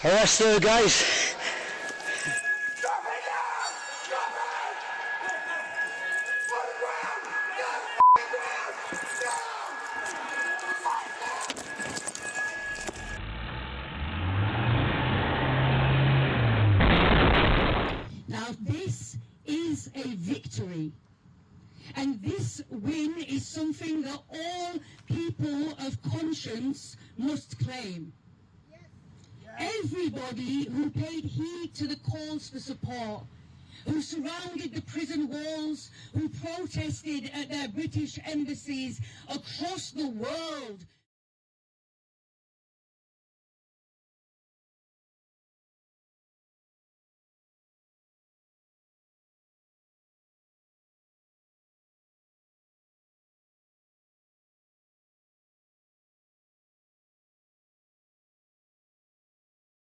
Arrest her, guys. Drop it down! Drop it! On the ground! Now this is a victory. And this win is something that all people of conscience must claim. Everybody who paid heed to the calls for support, who surrounded the prison walls, who protested at their British embassies across the world